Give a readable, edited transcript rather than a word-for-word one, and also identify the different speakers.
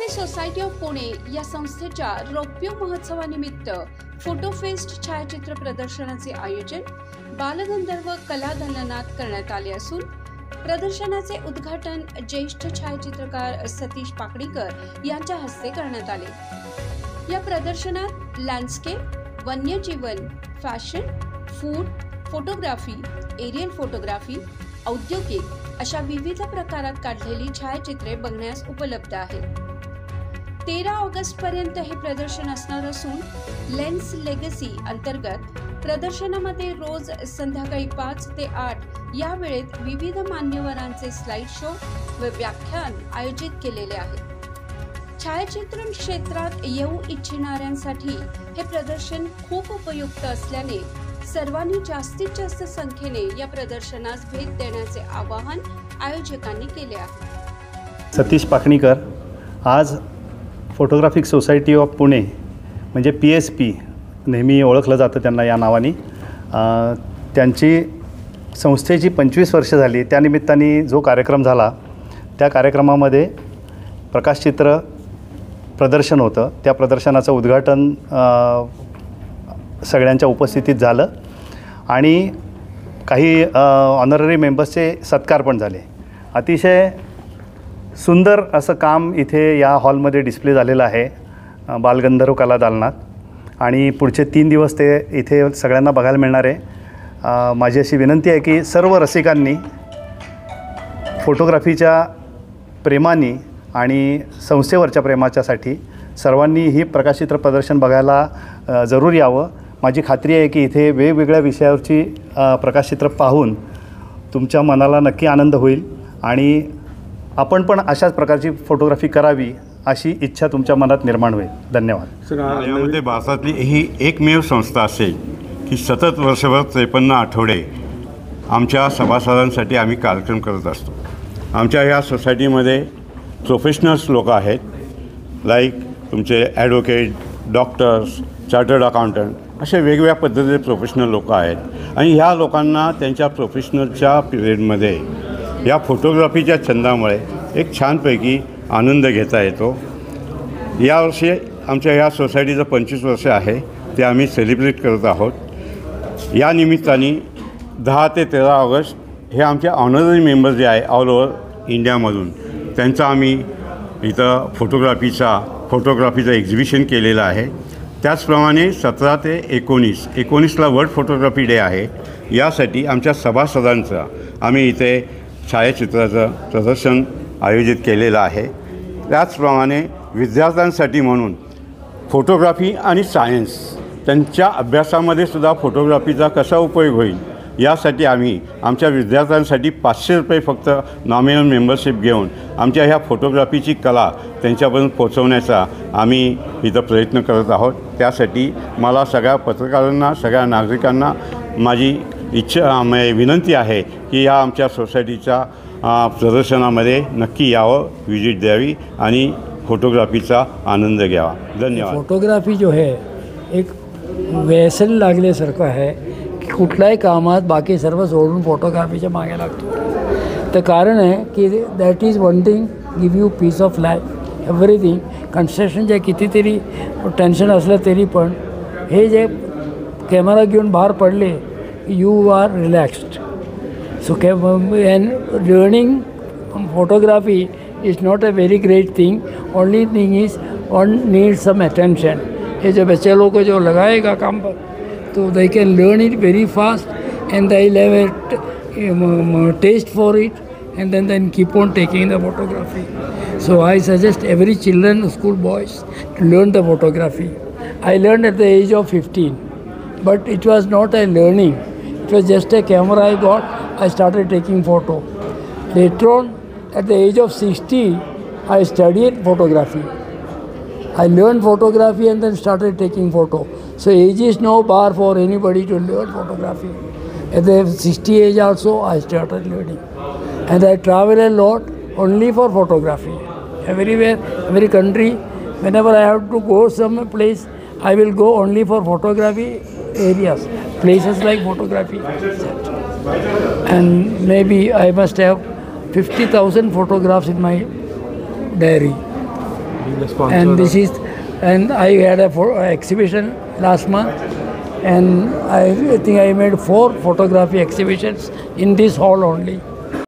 Speaker 1: Photography society of Pune या संस्थेच्या रौप्य महोत्सवानिमित्त फोटो फेस्ट छायाचित्र प्रदर्शनाचे आयोजन बालगंधर्व कला दालनात करण्यात आले असून प्रदर्शनाचे उद्घाटन ज्येष्ठ छायाचित्रकार सतीश पाकडीकर यांच्या हस्ते करण्यात आले। या प्रदर्शनात लँडस्केप, वन्यजीवन, fashion, food photography, aerial photography, औद्योगिक अशा विविध प्रकारात काढलेली छायाचित्रे बघण्यास उपलब्ध आहेत। 13 ऑगस्ट पर्यंत हे प्रदर्शन असणार असून लेन्स लेगसी अंतर्गत प्रदर्शनामध्ये रोज संध्याकाळी 5 ते 8 या वेळेत विविध मान्यवरांचे स्लाइड शो व व्याख्यान आयोजित केलेले आहेत। छायाचित्रण क्षेत्रात येऊ इच्छिणाऱ्यांसाठी हे प्रदर्शन खूप उपयुक्त असल्याने सर्वांनी जास्तीत जास्त संख्येने या प्रदर्शनास भेट देण्याचे आवाहन आयोजकांनी केले आहे।
Speaker 2: सतीश पाकडीकर आज फोटोग्राफिक सोसायटी ऑफ पुणे म्हणजे PSP नेहमी ओळखलं जातं त्यांना या नावाने, त्यांची संस्थेची 25 वर्ष झाली। त्यानिमित्ताने जो कार्यक्रम झाला त्या कार्यक्रमामध्ये प्रकाशचित्र प्रदर्शन होतं। त्या प्रदर्शनाचं उद्घाटन सगळ्यांच्या उपस्थितीत झालं आणि काही ऑनररी मेंबर्सचे सत्कार पण झाले। अतिशय सुंदर असं काम इथे या हॉलमध्ये डिस्प्ले झालेलं आहे बालगंधर्व कला दालनात आणि पुढचे 3 दिवस ते इथे सगळ्यांना बघायला मिळणार आहे। माझी अशी विनंती आहे की सर्व रसिकांनी फोटोग्राफीच्या प्रेमाने आणि संस्थेवरच्या प्रेमाच्यासाठी सर्वांनी ही प्रकाशचित्र प्रदर्शन बघायला जरूर यावं। माझी खात्री आहे की इथे वेगवेगळ्या विषयावरची प्रकाशचित्र पाहून तुमच्या मनाला नक्की आनंद होईल आणि आपण पण अशाच प्रकारची फोटोग्राफी करावी अशी इच्छा तुमच्या मनात निर्माण होईल। धन्यवाद।
Speaker 3: यामध्ये भारतातली ही एकमेव संस्था असेल की सतत वर्षभर 53 आठवडे आमच्या सभासदांसाठी आम्ही कार्यक्रम करत असतो। आमच्या ह्या सोसायटीमध्ये प्रोफेशनल्स लोक आहेत, लाईक तुमचे ॲडव्होकेट, डॉक्टर्स, चार्टर्ड अकाउंटंट असे वेगवेगळ्या पद्धतीचे प्रोफेशनल लोक आहेत आणि ह्या लोकांना त्यांच्या प्रोफेशनलच्या पिरियडमध्ये या फोटोग्राफीच्या छंदामुळे एक छानपैकी आनंद घेता येतो। यावर्षी आमच्या ह्या सोसायटीचं 25 वर्ष आहे ते आम्ही सेलिब्रेट करत आहोत। या निमित्ताने 10 ते 13 ऑगस्ट हे आमचे ऑनररी मेंबर जे आहे ऑल ओव्हर इंडियामधून त्यांचं आम्ही इथं फोटोग्राफीचं एक्झिबिशन केलेलं आहे। त्याचप्रमाणे 17 ते 19ला वर्ल्ड फोटोग्राफी डे आहे। यासाठी आमच्या सभासदांचं आम्ही इथे छायाचित्राचं प्रदर्शन आयोजित केलेलं आहे। त्याचप्रमाणे विद्यार्थ्यांसाठी म्हणून फोटोग्राफी आणि सायन्स त्यांच्या अभ्यासामध्ये सुद्धा फोटोग्राफीचा कसा उपयोग होईल यासाठी आम्ही आमच्या विद्यार्थ्यांसाठी 500 रुपये फक्त नॉमिनल मेंबरशिप घेऊन आमच्या ह्या फोटोग्राफीची कला त्यांच्यापर्यंत पोहोचवण्याचा आम्ही इथं प्रयत्न करत आहोत। त्यासाठी मला सगळ्या पत्रकारांना, सगळ्या नागरिकांना माझी विनंती आहे की या आमच्या सोसायटीच्या प्रदर्शनामध्ये नक्की यावं, विजिट द्यावी आणि फोटोग्राफीचा आनंद घ्यावा। धन्यवाद।
Speaker 4: फोटोग्राफी जो है एक व्यसन लागल्यासारखं आहे की कुठल्याही कामात बाकी सर्व सोडून फोटोग्राफीच्या मागे लागतो। तर कारण आहे की that is one thing give you peace of life everything. कन्स्ट्रक्शनच्या कितीतरी टेन्शन असलं तरी पण हे जे कॅमेरा घेऊन बाहेर पडले you are relaxed. So and learning photography is not a very great thing. Only thing is one needs some attention. ये जो बच्चे लोग को जो लगाएगा काम पर तो they can learn it very fast and they'll have a taste for it and then keep on taking the photography. So I suggest every children, school boys to learn the photography. I learned at the age of 15, but it was not a learning. It was just a camera I got. I started taking photo. Later on, at the age of 60, I studied photography. I learned photography and then started taking photo. So age is no bar for anybody to learn photography. At the 60 age also, I started learning. And I travel a lot only for photography. Everywhere, every country, whenever I have to go some place, I will go only for photography areas, places like photography. And maybe I must have 50,000 photographs in my diary.
Speaker 5: being a sponsor.
Speaker 4: And this is, and I had a exhibition last month, and I think I made 4 photography exhibitions in this hall only.